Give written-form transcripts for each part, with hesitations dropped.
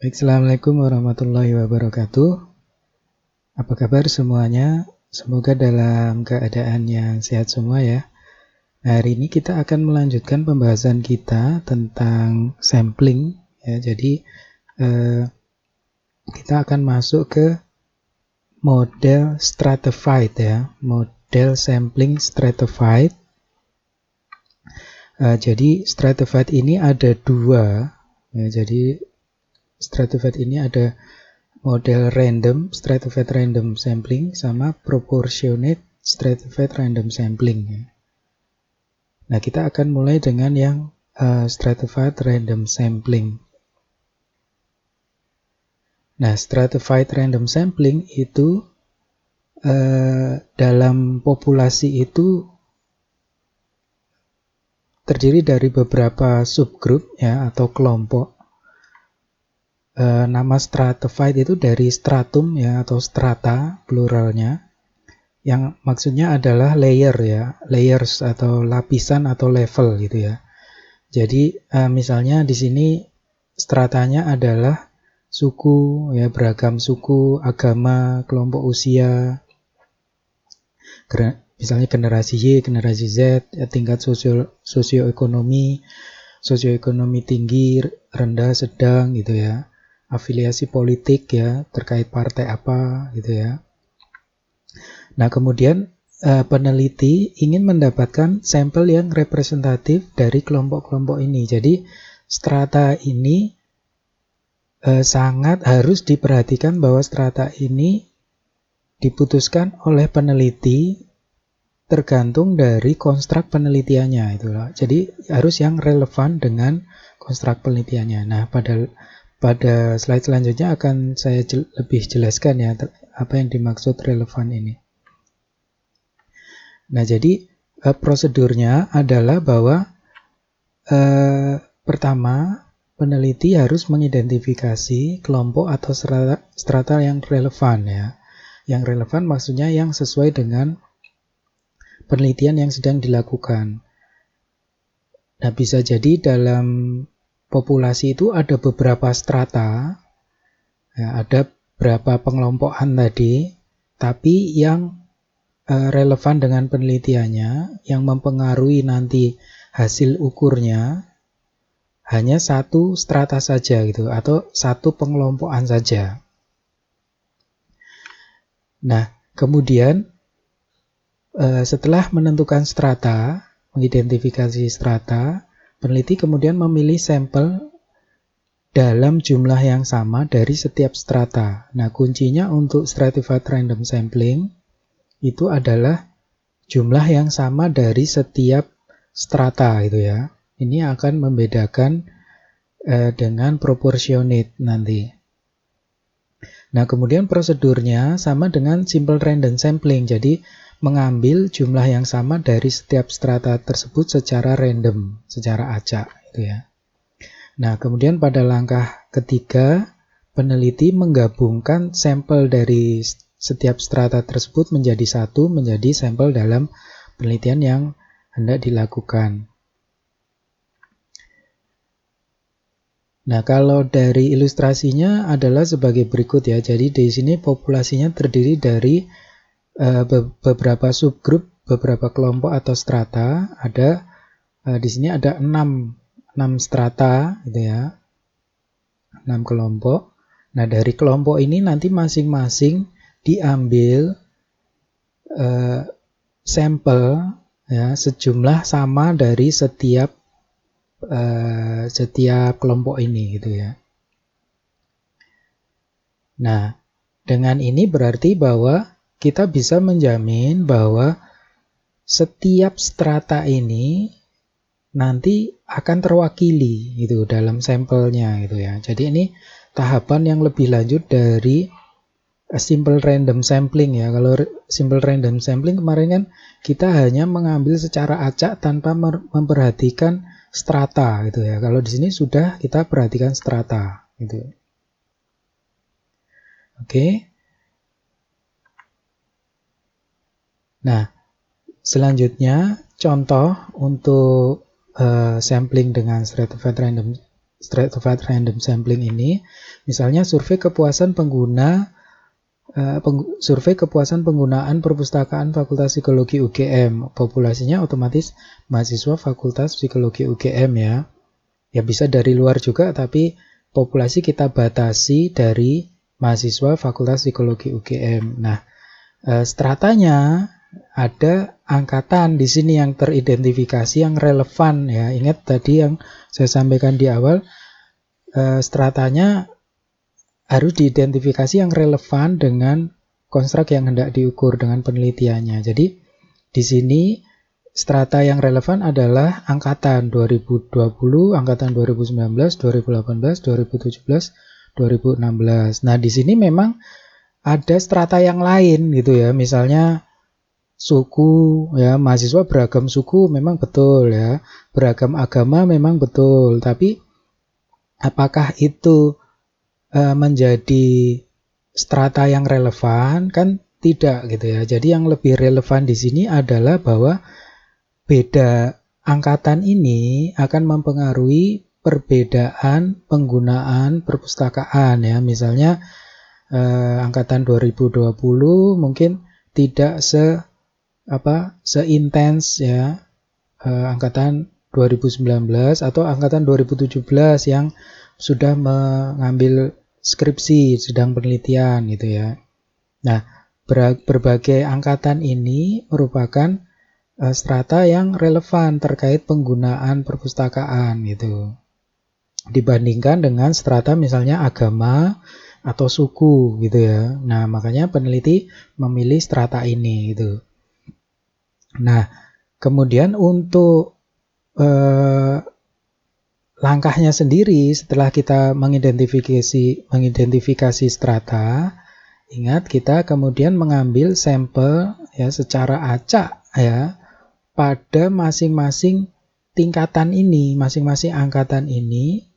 Baik, Assalamualaikum warahmatullahi wabarakatuh. Apa kabar semuanya? Semoga dalam keadaan yang sehat semua ya. Nah, hari ini kita akan melanjutkan pembahasan kita tentang sampling ya. Jadi kita akan masuk ke model stratified ya, model sampling stratified. Jadi stratified ini ada dua ya. Jadi stratified ini ada model random, stratified random sampling, sama proportionate stratified random sampling. Nah, kita akan mulai dengan yang stratified random sampling. Nah, stratified random sampling itu dalam populasi itu terdiri dari beberapa subgrup ya atau kelompok. Nama stratified itu dari stratum ya atau strata pluralnya, yang maksudnya adalah layer ya, layers atau lapisan atau level gitu ya. Jadi misalnya di sini stratanya adalah suku ya, beragam suku, agama, kelompok usia, misalnya generasi Y, generasi Z, ya, tingkat sosioekonomi tinggi, rendah, sedang gitu ya. Afiliasi politik ya, terkait partai apa gitu ya. Nah, kemudian peneliti ingin mendapatkan sampel yang representatif dari kelompok-kelompok ini. Jadi, strata ini sangat harus diperhatikan bahwa strata ini diputuskan oleh peneliti tergantung dari konstruk penelitiannya itulah. Jadi, harus yang relevan dengan konstruk penelitiannya. Nah, pada slide selanjutnya akan saya lebih jelaskan ya apa yang dimaksud relevan ini. Nah, jadi prosedurnya adalah bahwa pertama, peneliti harus mengidentifikasi kelompok atau strata yang relevan ya. Yang relevan maksudnya yang sesuai dengan penelitian yang sedang dilakukan. Nah, bisa jadi dalam populasi itu ada beberapa strata, ya, ada berapa pengelompokan tadi, tapi yang relevan dengan penelitiannya, yang mempengaruhi nanti hasil ukurnya hanya satu strata saja gitu, atau satu pengelompokan saja. Nah, kemudian setelah menentukan strata, mengidentifikasi strata, peneliti kemudian memilih sampel dalam jumlah yang sama dari setiap strata. Nah, kuncinya untuk stratified random sampling itu adalah jumlah yang sama dari setiap strata gitu ya. Ini akan membedakan dengan proportionate nanti. Nah, kemudian prosedurnya sama dengan simple random sampling. Jadi, mengambil jumlah yang sama dari setiap strata tersebut secara random, secara acak gitu ya. Nah, kemudian pada langkah ketiga, peneliti menggabungkan sampel dari setiap strata tersebut menjadi satu, menjadi sampel dalam penelitian yang hendak dilakukan. Nah, kalau dari ilustrasinya adalah sebagai berikut ya. Jadi di sini populasinya terdiri dari beberapa subgrup, beberapa kelompok atau strata. Ada di sini ada 6 strata gitu ya. 6 kelompok. Nah, dari kelompok ini nanti masing-masing diambil sampel ya, sejumlah sama dari setiap kelompok ini gitu ya. Nah, dengan ini berarti bahwa kita bisa menjamin bahwa setiap strata ini nanti akan terwakili gitu dalam sampelnya gitu ya. Jadi ini tahapan yang lebih lanjut dari simple random sampling ya. Kalau simple random sampling kemarin kan kita hanya mengambil secara acak tanpa memperhatikan strata gitu ya. Kalau di sini sudah kita perhatikan strata gitu. Oke. Nah, selanjutnya contoh untuk sampling dengan stratified random stratified random sampling ini, misalnya survei kepuasan penggunaan perpustakaan Fakultas Psikologi UGM. Populasinya otomatis mahasiswa Fakultas Psikologi UGM ya. Ya bisa dari luar juga, tapi populasi kita batasi dari mahasiswa Fakultas Psikologi UGM. Nah, stratanya ada angkatan di sini yang teridentifikasi, yang relevan ya. Ingat tadi yang saya sampaikan di awal, stratanya harus diidentifikasi yang relevan dengan konstruk yang hendak diukur dengan penelitiannya. Jadi di sini strata yang relevan adalah angkatan 2020, angkatan 2019, 2018, 2017, 2016. Nah, di sini memang ada strata yang lain gitu ya. Misalnya suku ya, mahasiswa beragam suku memang betul ya. Beragam agama memang betul, tapi apakah itu menjadi strata yang relevan? Kan tidak gitu ya. Jadi yang lebih relevan di sini adalah bahwa beda angkatan ini akan mempengaruhi perbedaan penggunaan perpustakaan ya. Misalnya angkatan 2020 mungkin tidak seintens ya angkatan 2019 atau angkatan 2017 yang sudah mengambil skripsi, sedang penelitian gitu ya. Nah, berbagai angkatan ini merupakan strata yang relevan terkait penggunaan perpustakaan gitu. Dibandingkan dengan strata misalnya agama atau suku gitu ya. Nah, makanya peneliti memilih strata ini gitu. Nah, kemudian untuk langkahnya sendiri setelah kita mengidentifikasi strata, ingat kita kemudian mengambil sampel ya secara acak ya pada masing-masing tingkatan ini, masing-masing angkatan ini.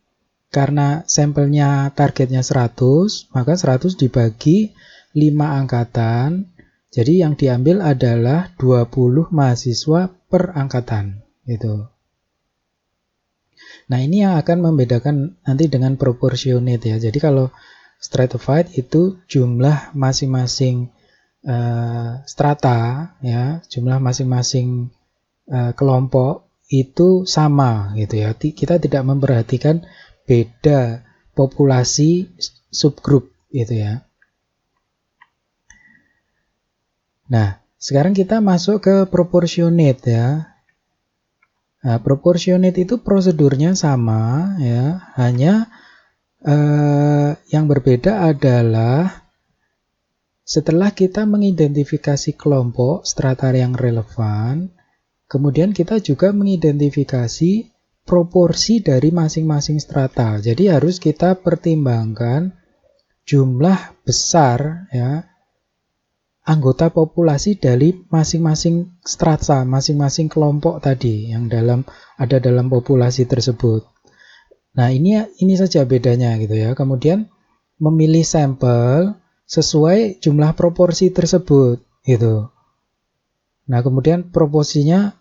Karena sampelnya targetnya 100, maka 100 dibagi 5 angkatan. Jadi yang diambil adalah 20 mahasiswa per angkatan gitu. Nah, ini yang akan membedakan nanti dengan proportionate ya. Jadi kalau stratified itu jumlah masing-masing strata ya, jumlah masing-masing kelompok itu sama gitu ya. Kita tidak memperhatikan beda populasi subgrup gitu ya. Nah, sekarang kita masuk ke proportionate ya. Nah, proportionate itu prosedurnya sama ya, hanya yang berbeda adalah setelah kita mengidentifikasi kelompok strata yang relevan, kemudian kita juga mengidentifikasi proporsi dari masing-masing strata. Jadi harus kita pertimbangkan jumlah besar ya anggota populasi dari masing-masing strata, masing-masing kelompok tadi yang ada dalam populasi tersebut. Nah, ini saja bedanya gitu ya. Kemudian memilih sampel sesuai jumlah proporsi tersebut gitu. Nah, kemudian proporsinya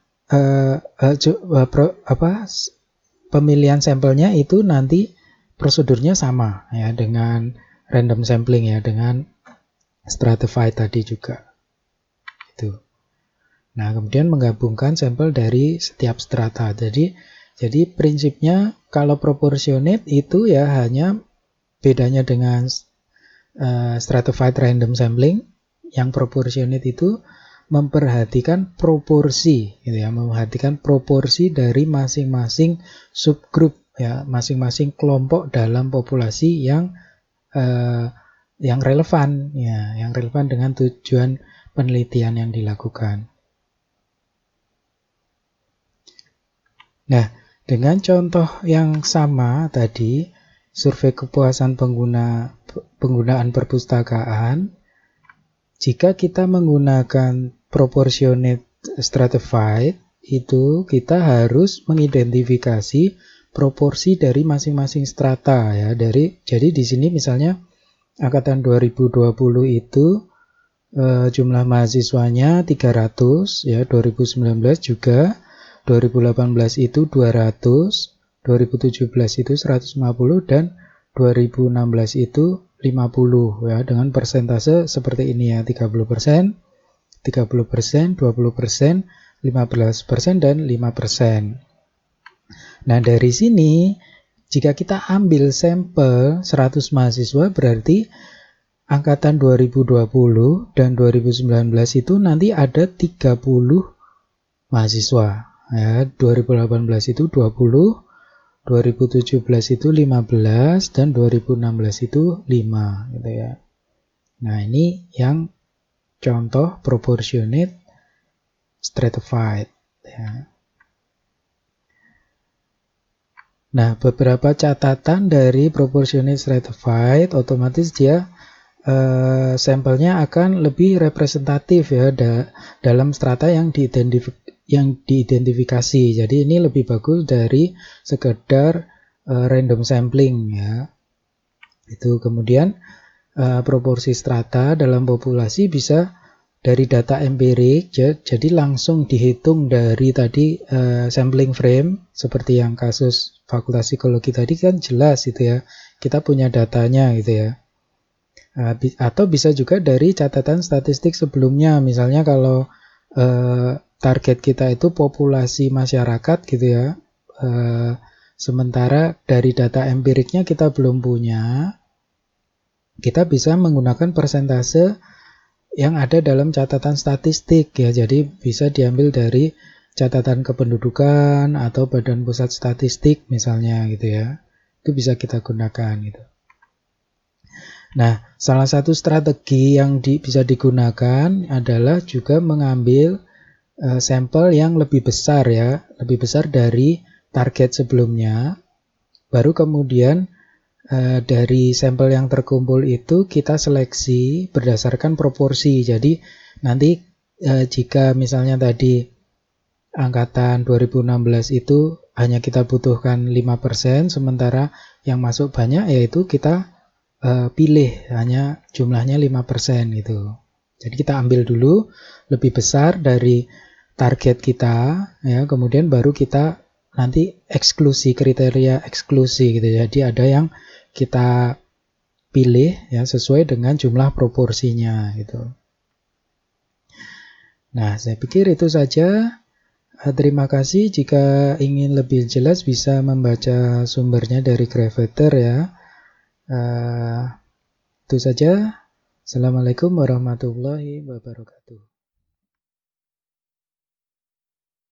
pemilihan sampelnya itu nanti prosedurnya sama ya dengan random sampling ya, dengan stratified tadi juga. Itu. Nah, kemudian menggabungkan sampel dari setiap strata. Jadi prinsipnya kalau proportionate itu ya hanya bedanya dengan stratified random sampling. Yang proportionate itu memperhatikan proporsi gitu ya, memperhatikan proporsi dari masing-masing subgrup ya, masing-masing kelompok dalam populasi yang relevan ya, yang relevan dengan tujuan penelitian yang dilakukan. Nah, dengan contoh yang sama tadi, survei kepuasan penggunaan perpustakaan, jika kita menggunakan proportionate stratified, itu kita harus mengidentifikasi proporsi dari masing-masing strata ya. Jadi di sini misalnya angkatan 2020 itu jumlah mahasiswanya 300 ya, 2019 juga, 2018 itu 200, 2017 itu 150 dan 2016 itu 50 ya, dengan persentase seperti ini ya, 30%, 30%, 20%, 15% dan 5%. Nah, dari sini jika kita ambil sampel 100 mahasiswa berarti angkatan 2020 dan 2019 itu nanti ada 30 mahasiswa. Ya, 2018 itu 20, 2017 itu 15 dan 2016 itu 5 gitu ya. Nah, ini yang contoh proportionate stratified ya. Nah, beberapa catatan dari proportionate stratified, otomatis dia sampelnya akan lebih representatif ya dalam strata yang diidentifikasi. Jadi ini lebih bagus dari sekedar random sampling ya. Itu kemudian proporsi strata dalam populasi bisa dari data empirik, jadi langsung dihitung dari tadi sampling frame, seperti yang kasus Fakultas Psikologi tadi kan jelas itu ya, kita punya datanya gitu ya. Atau bisa juga dari catatan statistik sebelumnya, misalnya kalau target kita itu populasi masyarakat gitu ya, sementara dari data empiriknya kita belum punya, kita bisa menggunakan persentase yang ada dalam catatan statistik ya, jadi bisa diambil dari catatan kependudukan atau Badan Pusat Statistik misalnya gitu ya, itu bisa kita gunakan gitu. Nah, salah satu strategi yang bisa digunakan adalah juga mengambil sampel yang lebih besar ya, lebih besar dari target sebelumnya, baru kemudian dari sampel yang terkumpul itu kita seleksi berdasarkan proporsi. Jadi nanti jika misalnya tadi angkatan 2016 itu hanya kita butuhkan 5%, sementara yang masuk banyak, yaitu kita pilih hanya jumlahnya 5% itu. Jadi kita ambil dulu lebih besar dari target kita ya, kemudian baru kita nanti eksklusi, kriteria eksklusi gitu. Jadi ada yang kita pilih ya sesuai dengan jumlah proporsinya gitu. Nah, saya pikir itu saja. Terima kasih. Jika ingin lebih jelas bisa membaca sumbernya dari Gravatar ya. Itu saja. Assalamualaikum warahmatullahi wabarakatuh.